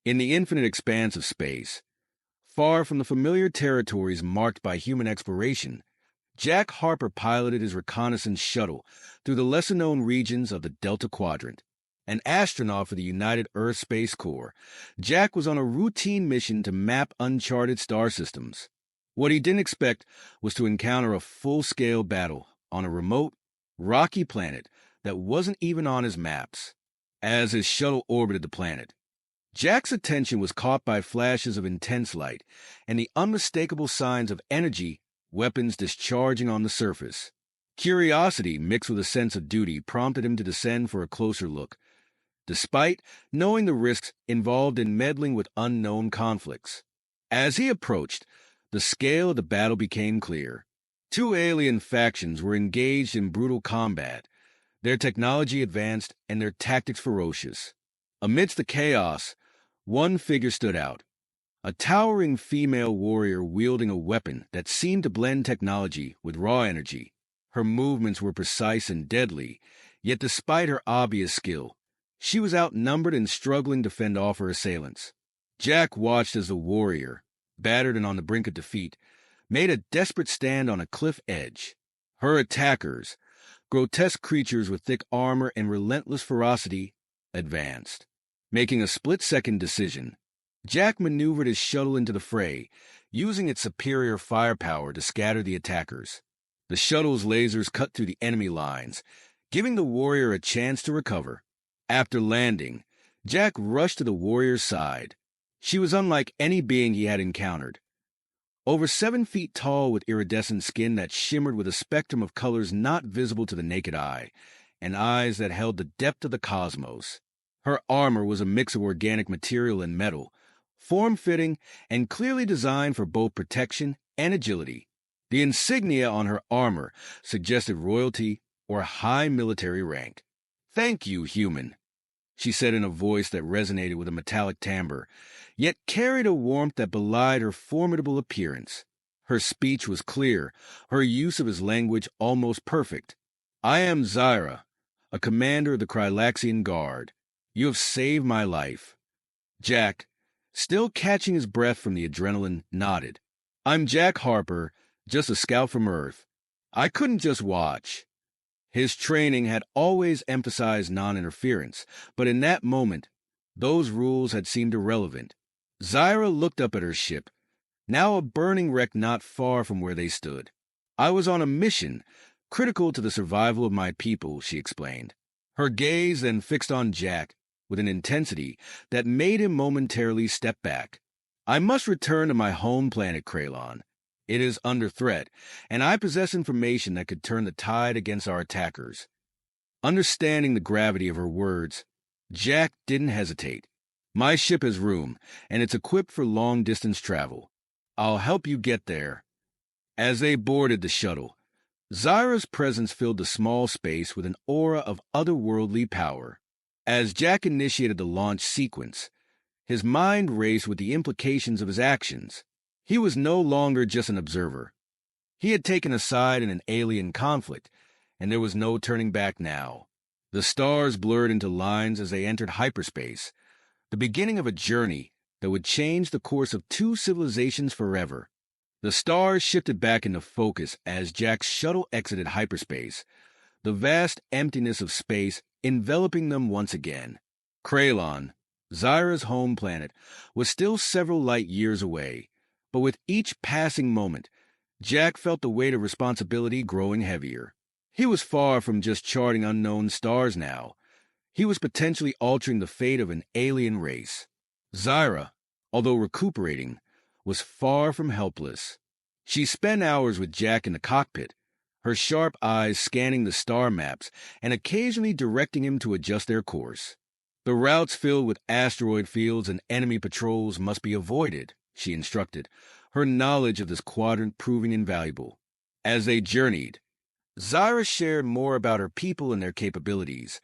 In the infinite expanse of space, far from the familiar territories marked by human exploration, Jack Harper piloted his reconnaissance shuttle through the lesser-known regions of the Delta Quadrant. An astronaut for the United Earth Space Corps, Jack was on a routine mission to map uncharted star systems. What he didn't expect was to encounter a full-scale battle on a remote, rocky planet that wasn't even on his maps. As his shuttle orbited the planet, Jack's attention was caught by flashes of intense light and the unmistakable signs of energy weapons discharging on the surface. Curiosity mixed with a sense of duty prompted him to descend for a closer look, despite knowing the risks involved in meddling with unknown conflicts. As he approached, the scale of the battle became clear. Two alien factions were engaged in brutal combat, their technology advanced and their tactics ferocious. Amidst the chaos, one figure stood out, a towering female warrior wielding a weapon that seemed to blend technology with raw energy. Her movements were precise and deadly, yet despite her obvious skill, she was outnumbered and struggling to fend off her assailants. Jack watched as the warrior, battered and on the brink of defeat, made a desperate stand on a cliff edge. Her attackers, grotesque creatures with thick armor and relentless ferocity, advanced. Making a split-second decision, Jack maneuvered his shuttle into the fray, using its superior firepower to scatter the attackers. The shuttle's lasers cut through the enemy lines, giving the warrior a chance to recover. After landing, Jack rushed to the warrior's side. She was unlike any being he had encountered. Over 7 feet tall with iridescent skin that shimmered with a spectrum of colors not visible to the naked eye, and eyes that held the depth of the cosmos. Her armor was a mix of organic material and metal, form-fitting and clearly designed for both protection and agility. The insignia on her armor suggested royalty or high military rank. "Thank you, human," she said in a voice that resonated with a metallic timbre, yet carried a warmth that belied her formidable appearance. Her speech was clear, her use of his language almost perfect. "I am Zyra, a commander of the Krylaxian Guard. You have saved my life." Jack, still catching his breath from the adrenaline, nodded. "I'm Jack Harper, just a scout from Earth. I couldn't just watch." His training had always emphasized non-interference, but in that moment, those rules had seemed irrelevant. Zyra looked up at her ship, now a burning wreck not far from where they stood. "I was on a mission, critical to the survival of my people," she explained. Her gaze then fixed on Jack with an intensity that made him momentarily step back. "I must return to my home planet, Kraylon. It is under threat, and I possess information that could turn the tide against our attackers." Understanding the gravity of her words, Jack didn't hesitate. "My ship has room, and it's equipped for long-distance travel. I'll help you get there." As they boarded the shuttle, Zyra's presence filled the small space with an aura of otherworldly power. As Jack initiated the launch sequence, his mind raced with the implications of his actions. He was no longer just an observer. He had taken a side in an alien conflict, and there was no turning back now. The stars blurred into lines as they entered hyperspace, the beginning of a journey that would change the course of 2 civilizations forever. The stars shifted back into focus as Jack's shuttle exited hyperspace, the vast emptiness of space enveloping them once again. Kraylon, Zyra's home planet, was still several light years away, but with each passing moment, Jack felt the weight of responsibility growing heavier. He was far from just charting unknown stars now. He was potentially altering the fate of an alien race. Zyra, although recuperating, was far from helpless. She spent hours with Jack in the cockpit, her sharp eyes scanning the star maps and occasionally directing him to adjust their course. "The routes filled with asteroid fields and enemy patrols must be avoided," she instructed, her knowledge of this quadrant proving invaluable. As they journeyed, Zyra shared more about her people and their capabilities,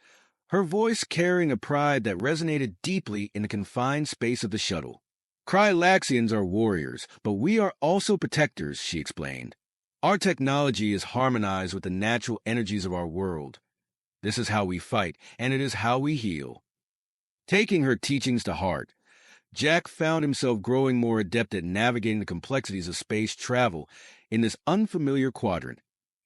her voice carrying a pride that resonated deeply in the confined space of the shuttle. "Krylaxians are warriors, but we are also protectors," she explained. "Our technology is harmonized with the natural energies of our world. This is how we fight, and it is how we heal." Taking her teachings to heart, Jack found himself growing more adept at navigating the complexities of space travel in this unfamiliar quadrant,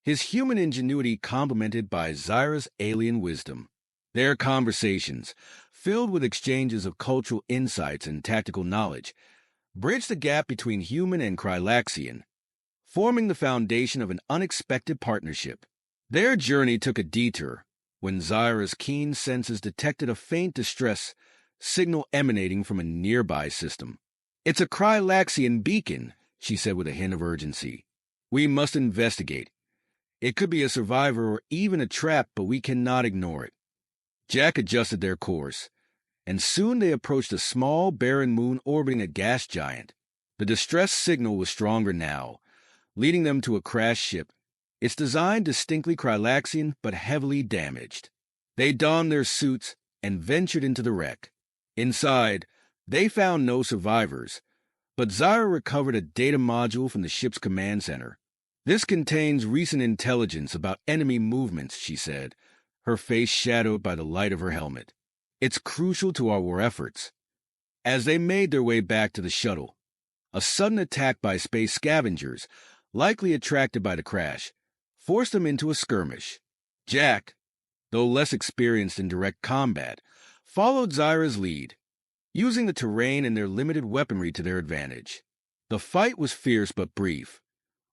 his human ingenuity complemented by Zyra's alien wisdom. Their conversations, filled with exchanges of cultural insights and tactical knowledge, bridged the gap between human and Krylaxian, forming the foundation of an unexpected partnership. Their journey took a detour when Zyra's keen senses detected a faint distress signal emanating from a nearby system. "It's a Krylaxian beacon," she said with a hint of urgency. "We must investigate. It could be a survivor or even a trap, but we cannot ignore it." Jack adjusted their course, and soon they approached a small, barren moon orbiting a gas giant. The distress signal was stronger now, leading them to a crashed ship, its design distinctly Krylaxian but heavily damaged. They donned their suits and ventured into the wreck. Inside, they found no survivors, but Zyra recovered a data module from the ship's command center. "This contains recent intelligence about enemy movements," she said, her face shadowed by the light of her helmet. "It's crucial to our war efforts." As they made their way back to the shuttle, a sudden attack by space scavengers, likely attracted by the crash, forced them into a skirmish. Jack, though less experienced in direct combat, followed Zyra's lead, using the terrain and their limited weaponry to their advantage. The fight was fierce but brief,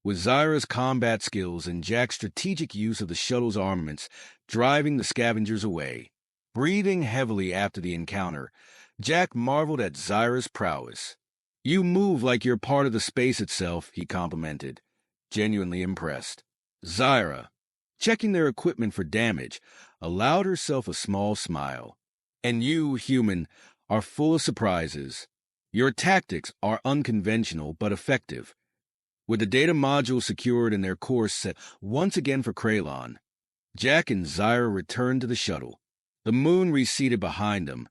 with Zyra's combat skills and Jack's strategic use of the shuttle's armaments driving the scavengers away. Breathing heavily after the encounter, Jack marveled at Zyra's prowess. "You move like you're part of the space itself," he complimented, genuinely impressed. Zyra, checking their equipment for damage, allowed herself a small smile. "And you, human, are full of surprises. Your tactics are unconventional but effective." With the data module secured and their course set once again for Kraylon, Jack and Zyra returned to the shuttle. The moon receded behind them,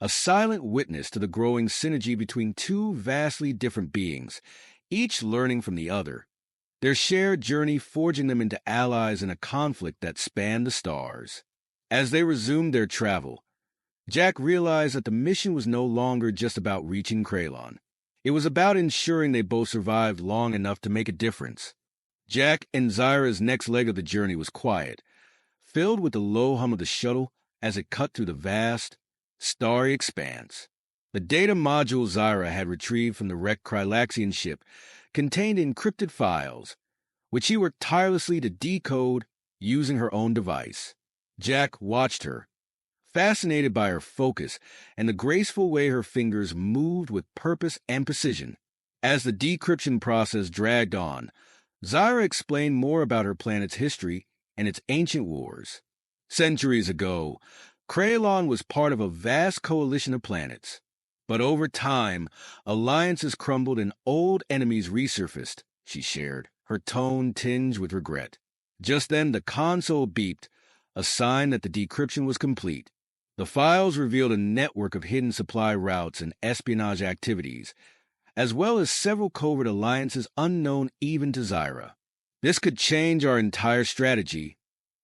a silent witness to the growing synergy between two vastly different beings, each learning from the other, their shared journey forging them into allies in a conflict that spanned the stars. As they resumed their travel, Jack realized that the mission was no longer just about reaching Kraylon. It was about ensuring they both survived long enough to make a difference. Jack and Zyra's next leg of the journey was quiet, filled with the low hum of the shuttle as it cut through the vast, starry expanse. The data module Zyra had retrieved from the wrecked Krylaxian ship contained encrypted files, which she worked tirelessly to decode using her own device. Jack watched her, fascinated by her focus and the graceful way her fingers moved with purpose and precision. As the decryption process dragged on, Zyra explained more about her planet's history and its ancient wars. Centuries ago, Kraylon was part of a vast coalition of planets. But over time, alliances crumbled and old enemies resurfaced, she shared, her tone tinged with regret. Just then, the console beeped, a sign that the decryption was complete. The files revealed a network of hidden supply routes and espionage activities, as well as several covert alliances unknown even to Zyra. "This could change our entire strategy,"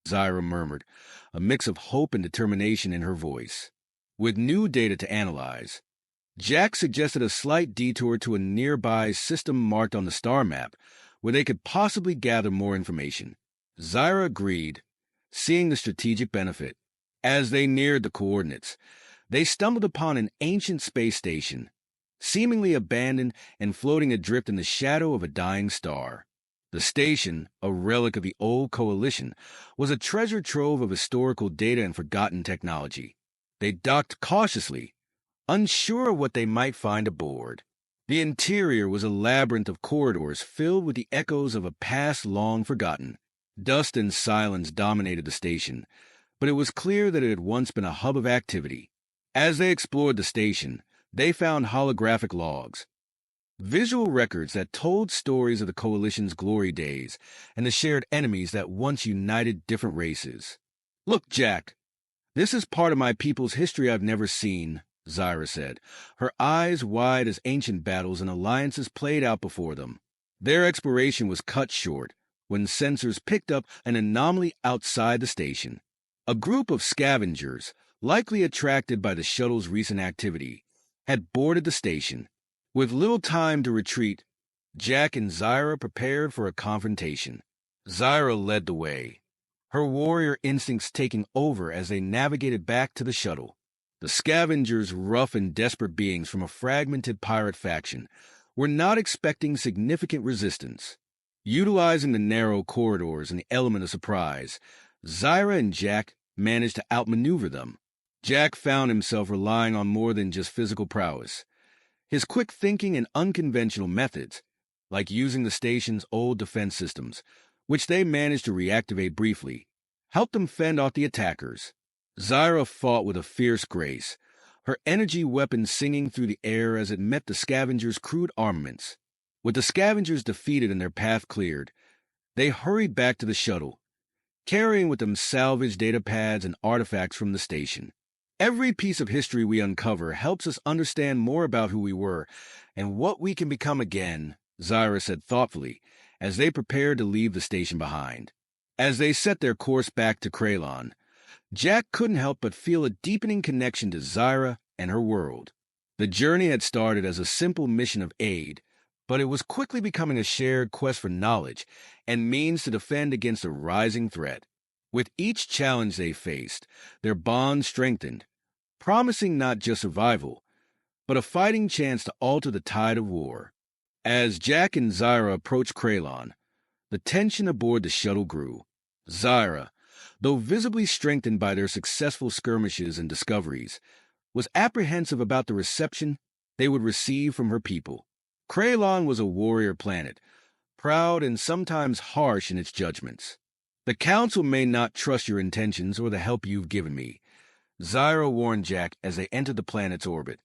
Zyra murmured, a mix of hope and determination in her voice. With new data to analyze, Jack suggested a slight detour to a nearby system marked on the star map, where they could possibly gather more information. Zyra agreed, seeing the strategic benefit. As they neared the coordinates, they stumbled upon an ancient space station, seemingly abandoned and floating adrift in the shadow of a dying star. The station, a relic of the old coalition, was a treasure trove of historical data and forgotten technology. They docked cautiously, unsure of what they might find aboard. The interior was a labyrinth of corridors filled with the echoes of a past long forgotten. Dust and silence dominated the station, but it was clear that it had once been a hub of activity. As they explored the station, they found holographic logs, visual records that told stories of the Coalition's glory days and the shared enemies that once united different races. "Look, Jack, this is part of my people's history I've never seen," Zyra said, her eyes wide as ancient battles and alliances played out before them. Their exploration was cut short when sensors picked up an anomaly outside the station. A group of scavengers, likely attracted by the shuttle's recent activity, had boarded the station. With little time to retreat, Jack and Zyra prepared for a confrontation. Zyra led the way, her warrior instincts taking over as they navigated back to the shuttle. The scavengers, rough and desperate beings from a fragmented pirate faction, were not expecting significant resistance. Utilizing the narrow corridors and the element of surprise, Zyra and Jack managed to outmaneuver them. Jack found himself relying on more than just physical prowess. His quick thinking and unconventional methods, like using the station's old defense systems, which they managed to reactivate briefly, helped them fend off the attackers. Zyra fought with a fierce grace, her energy weapon singing through the air as it met the scavengers' crude armaments. With the scavengers defeated and their path cleared, they hurried back to the shuttle, carrying with them salvaged data pads and artifacts from the station. Every piece of history we uncover helps us understand more about who we were and what we can become again, Zyra said thoughtfully, as they prepared to leave the station behind. As they set their course back to Kraylon, Jack couldn't help but feel a deepening connection to Zyra and her world. The journey had started as a simple mission of aid, but it was quickly becoming a shared quest for knowledge and means to defend against a rising threat. With each challenge they faced, their bond strengthened, promising not just survival, but a fighting chance to alter the tide of war. As Jack and Zyra approached Kraylon, the tension aboard the shuttle grew. Zyra, though visibly strengthened by their successful skirmishes and discoveries, was apprehensive about the reception they would receive from her people. Kraylon was a warrior planet, proud and sometimes harsh in its judgments. "The Council may not trust your intentions or the help you've given me," Zyra warned Jack as they entered the planet's orbit.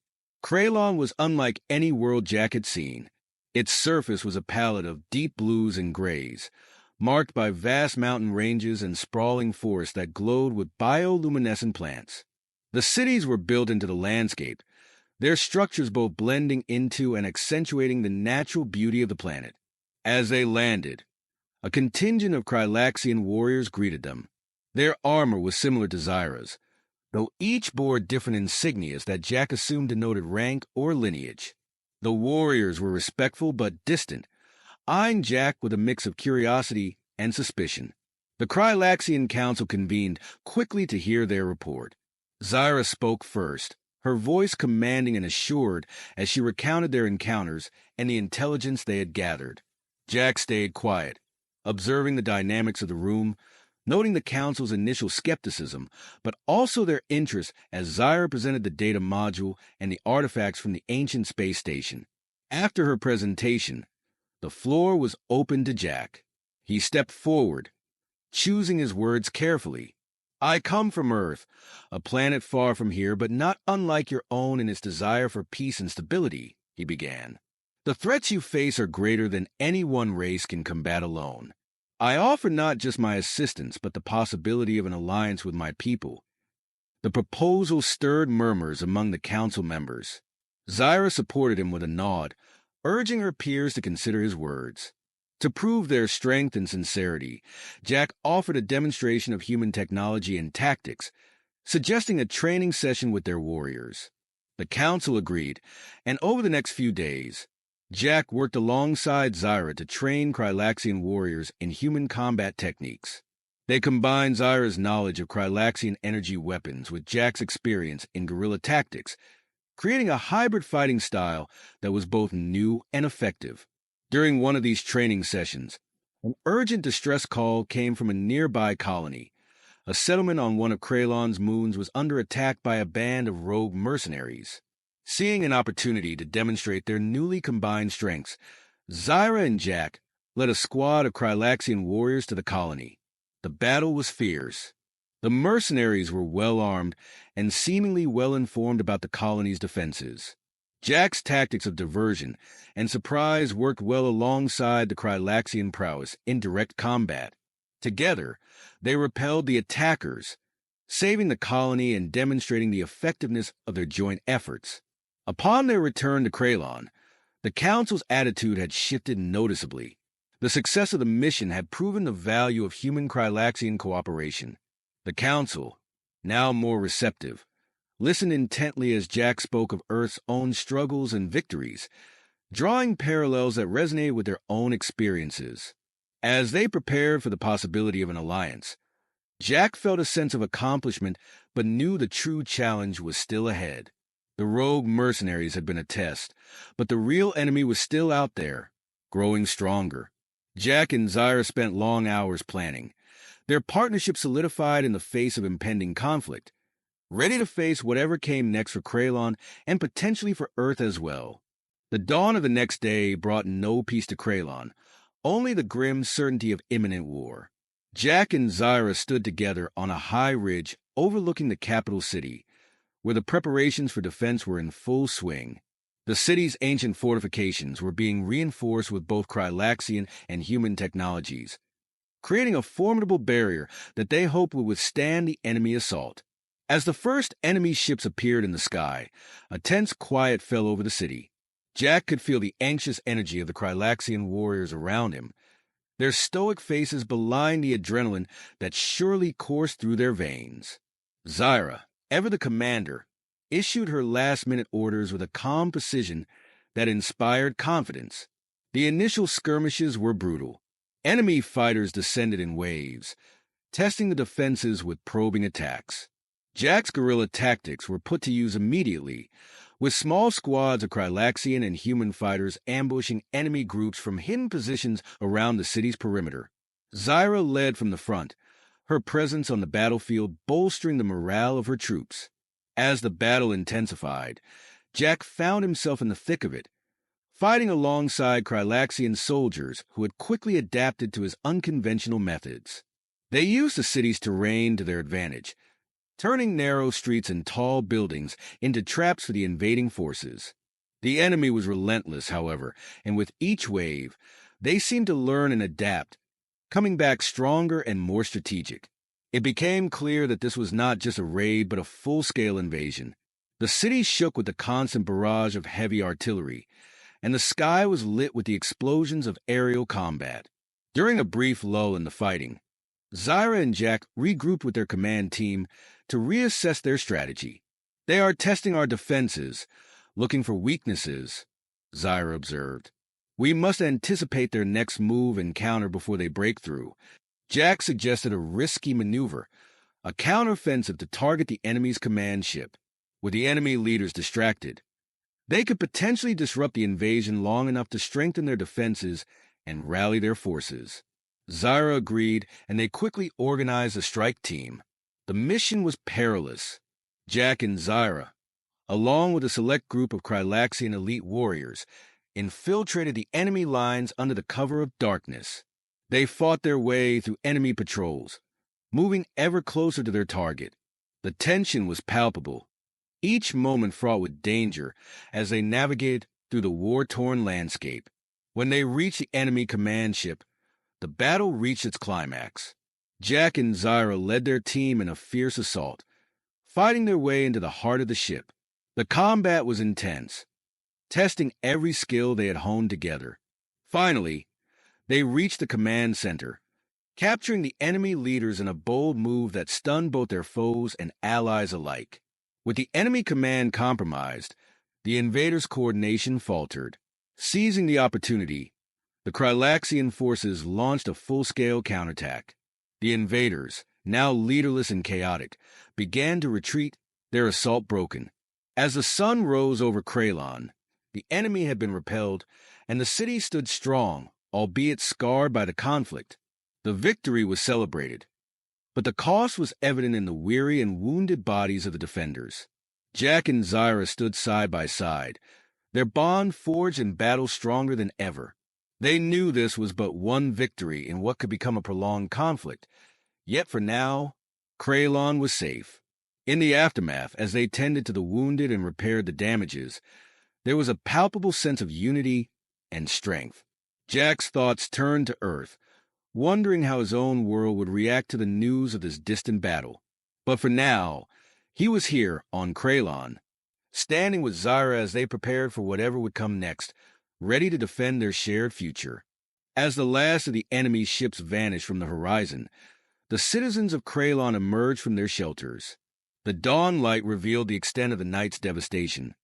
Kraylon was unlike any world Jack had seen. Its surface was a palette of deep blues and grays, marked by vast mountain ranges and sprawling forests that glowed with bioluminescent plants. The cities were built into the landscape, their structures both blending into and accentuating the natural beauty of the planet. As they landed, a contingent of Krylaxian warriors greeted them. Their armor was similar to Zyra's, though each bore different insignias that Jack assumed denoted rank or lineage. The warriors were respectful but distant, eyeing Jack with a mix of curiosity and suspicion. The Krylaxian Council convened quickly to hear their report. Zyra spoke first, her voice commanding and assured as she recounted their encounters and the intelligence they had gathered. Jack stayed quiet, observing the dynamics of the room, noting the Council's initial skepticism, but also their interest as Zyra presented the data module and the artifacts from the ancient space station. After her presentation, the floor was open to Jack. He stepped forward, choosing his words carefully. "I come from Earth, a planet far from here, but not unlike your own in its desire for peace and stability," he began. "The threats you face are greater than any one race can combat alone. I offer not just my assistance, but the possibility of an alliance with my people." The proposal stirred murmurs among the council members. Zyra supported him with a nod, urging her peers to consider his words. To prove their strength and sincerity, Jack offered a demonstration of human technology and tactics, suggesting a training session with their warriors. The council agreed, and over the next few days, Jack worked alongside Zyra to train Krylaxian warriors in human combat techniques. They combined Zyra's knowledge of Krylaxian energy weapons with Jack's experience in guerrilla tactics, creating a hybrid fighting style that was both new and effective. During one of these training sessions, an urgent distress call came from a nearby colony. A settlement on one of Kraylon's moons was under attack by a band of rogue mercenaries. Seeing an opportunity to demonstrate their newly combined strengths, Zyra and Jack led a squad of Krylaxian warriors to the colony. The battle was fierce. The mercenaries were well-armed and seemingly well-informed about the colony's defenses. Jack's tactics of diversion and surprise worked well alongside the Krylaxian prowess in direct combat. Together, they repelled the attackers, saving the colony and demonstrating the effectiveness of their joint efforts. Upon their return to Kraylon, the Council's attitude had shifted noticeably. The success of the mission had proven the value of human Krylaxian cooperation. The Council, now more receptive, listened intently as Jack spoke of Earth's own struggles and victories, drawing parallels that resonated with their own experiences. As they prepared for the possibility of an alliance, Jack felt a sense of accomplishment but knew the true challenge was still ahead. The rogue mercenaries had been a test, but the real enemy was still out there, growing stronger. Jack and Zyra spent long hours planning, their partnership solidified in the face of impending conflict, ready to face whatever came next for Kraylon and potentially for Earth as well. The dawn of the next day brought no peace to Kraylon, only the grim certainty of imminent war. Jack and Zyra stood together on a high ridge overlooking the capital city, where the preparations for defense were in full swing. The city's ancient fortifications were being reinforced with both Krylaxian and human technologies, creating a formidable barrier that they hoped would withstand the enemy assault. As the first enemy ships appeared in the sky, a tense quiet fell over the city. Jack could feel the anxious energy of the Krylaxian warriors around him. Their stoic faces belied the adrenaline that surely coursed through their veins. Zyra, ever the commander, issued her last-minute orders with a calm precision that inspired confidence. The initial skirmishes were brutal. Enemy fighters descended in waves, testing the defenses with probing attacks. Jack's guerrilla tactics were put to use immediately, with small squads of Krylaxian and human fighters ambushing enemy groups from hidden positions around the city's perimeter. Zyra led from the front, her presence on the battlefield bolstering the morale of her troops. As the battle intensified, Jack found himself in the thick of it, fighting alongside Krylaxian soldiers who had quickly adapted to his unconventional methods. They used the city's terrain to their advantage, turning narrow streets and tall buildings into traps for the invading forces. The enemy was relentless, however, and with each wave, they seemed to learn and adapt, coming back stronger and more strategic. It became clear that this was not just a raid but a full-scale invasion. The city shook with the constant barrage of heavy artillery, and the sky was lit with the explosions of aerial combat. During a brief lull in the fighting, Zyra and Jack regrouped with their command team to reassess their strategy. "They are testing our defenses, looking for weaknesses," Zyra observed. "We must anticipate their next move and counter before they break through." Jack suggested a risky maneuver, a counteroffensive to target the enemy's command ship. With the enemy leaders distracted, they could potentially disrupt the invasion long enough to strengthen their defenses and rally their forces. Zyra agreed, and they quickly organized a strike team. The mission was perilous. Jack and Zyra, along with a select group of Krylaxian elite warriors, infiltrated the enemy lines under the cover of darkness. They fought their way through enemy patrols, moving ever closer to their target. The tension was palpable, each moment fraught with danger as they navigated through the war-torn landscape. When they reached the enemy command ship, the battle reached its climax. Jack and Zyra led their team in a fierce assault, fighting their way into the heart of the ship. The combat was intense, testing every skill they had honed together. Finally, they reached the command center, capturing the enemy leaders in a bold move that stunned both their foes and allies alike. With the enemy command compromised, the invaders' coordination faltered. Seizing the opportunity, the Krylaxian forces launched a full-scale counterattack. The invaders, now leaderless and chaotic, began to retreat, their assault broken. As the sun rose over Kraylon, the enemy had been repelled, and the city stood strong, albeit scarred by the conflict. The victory was celebrated, but the cost was evident in the weary and wounded bodies of the defenders. Jack and Zyra stood side by side, their bond forged in battle stronger than ever. They knew this was but one victory in what could become a prolonged conflict, yet for now, Kraylon was safe. In the aftermath, as they tended to the wounded and repaired the damages, there was a palpable sense of unity and strength. Jack's thoughts turned to Earth, wondering how his own world would react to the news of this distant battle. But for now, he was here on Kraylon, standing with Zyra as they prepared for whatever would come next, ready to defend their shared future. As the last of the enemy's ships vanished from the horizon, the citizens of Kraylon emerged from their shelters. The dawn light revealed the extent of the night's devastation,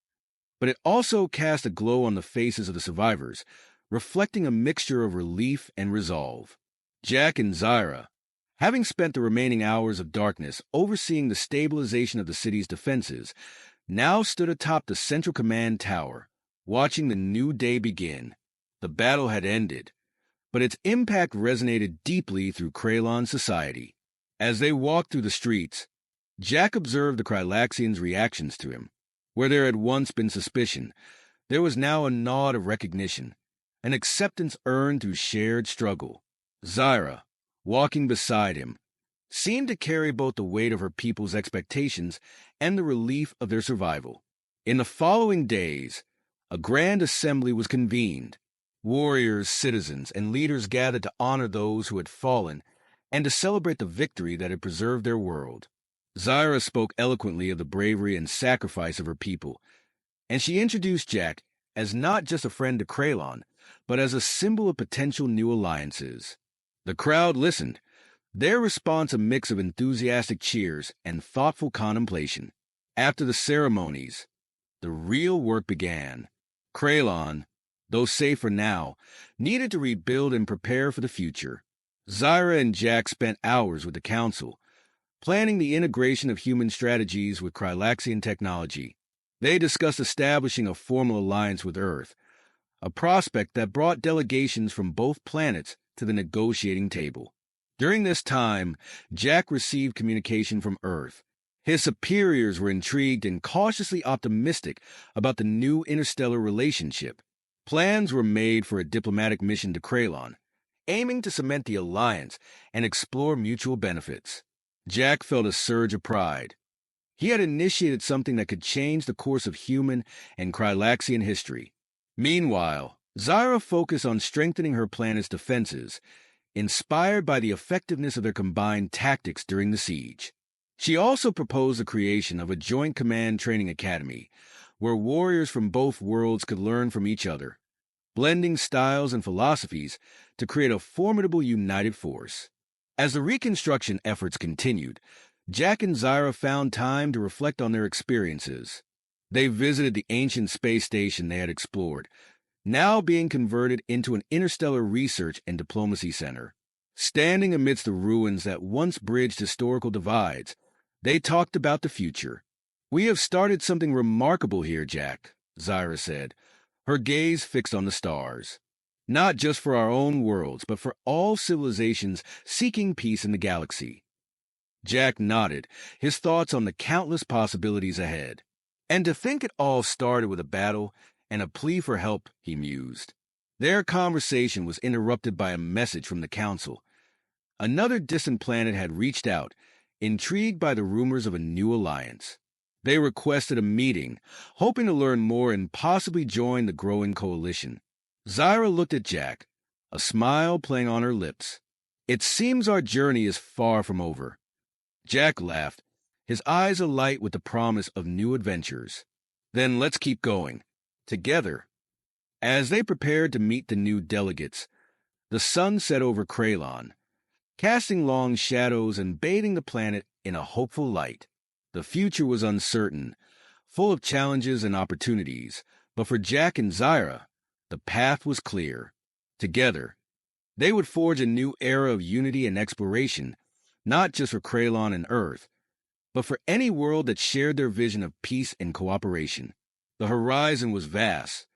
but it also cast a glow on the faces of the survivors, reflecting a mixture of relief and resolve. Jack and Zyra, having spent the remaining hours of darkness overseeing the stabilization of the city's defenses, now stood atop the central command tower, watching the new day begin. The battle had ended, but its impact resonated deeply through Kraylon society. As they walked through the streets, Jack observed the Krylaxians' reactions to him. Where there had once been suspicion, there was now a nod of recognition, an acceptance earned through shared struggle. Zyra, walking beside him, seemed to carry both the weight of her people's expectations and the relief of their survival. In the following days, a grand assembly was convened. Warriors, citizens, and leaders gathered to honor those who had fallen and to celebrate the victory that had preserved their world. Zyra spoke eloquently of the bravery and sacrifice of her people, and she introduced Jack as not just a friend to Kraylon, but as a symbol of potential new alliances. The crowd listened, their response a mix of enthusiastic cheers and thoughtful contemplation. After the ceremonies, the real work began. Kraylon, though safe for now, needed to rebuild and prepare for the future. Zyra and Jack spent hours with the council, planning the integration of human strategies with Krylaxian technology. They discussed establishing a formal alliance with Earth, a prospect that brought delegations from both planets to the negotiating table. During this time, Jack received communication from Earth. His superiors were intrigued and cautiously optimistic about the new interstellar relationship. Plans were made for a diplomatic mission to Kraylon, aiming to cement the alliance and explore mutual benefits. Jack felt a surge of pride. He had initiated something that could change the course of human and Krylaxian history. Meanwhile, Zyra focused on strengthening her planet's defenses, inspired by the effectiveness of their combined tactics during the siege. She also proposed the creation of a joint command training academy, where warriors from both worlds could learn from each other, blending styles and philosophies to create a formidable united force. As the reconstruction efforts continued, Jack and Zyra found time to reflect on their experiences. They visited the ancient space station they had explored, now being converted into an interstellar research and diplomacy center. Standing amidst the ruins that once bridged historical divides, they talked about the future. "We have started something remarkable here, Jack," Zyra said, her gaze fixed on the stars. "Not just for our own worlds, but for all civilizations seeking peace in the galaxy." Jack nodded, his thoughts on the countless possibilities ahead. "And to think it all started with a battle and a plea for help," he mused. Their conversation was interrupted by a message from the council. Another distant planet had reached out, intrigued by the rumors of a new alliance. They requested a meeting, hoping to learn more and possibly join the growing coalition. Zyra looked at Jack, a smile playing on her lips. "It seems our journey is far from over." Jack laughed, his eyes alight with the promise of new adventures. "Then let's keep going. Together." As they prepared to meet the new delegates, the sun set over Kraylon, casting long shadows and bathing the planet in a hopeful light. The future was uncertain, full of challenges and opportunities, but for Jack and Zyra, the path was clear. Together, they would forge a new era of unity and exploration, not just for Kraylon and Earth, but for any world that shared their vision of peace and cooperation. The horizon was vast,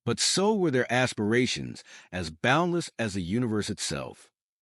but so were their aspirations, as boundless as the universe itself.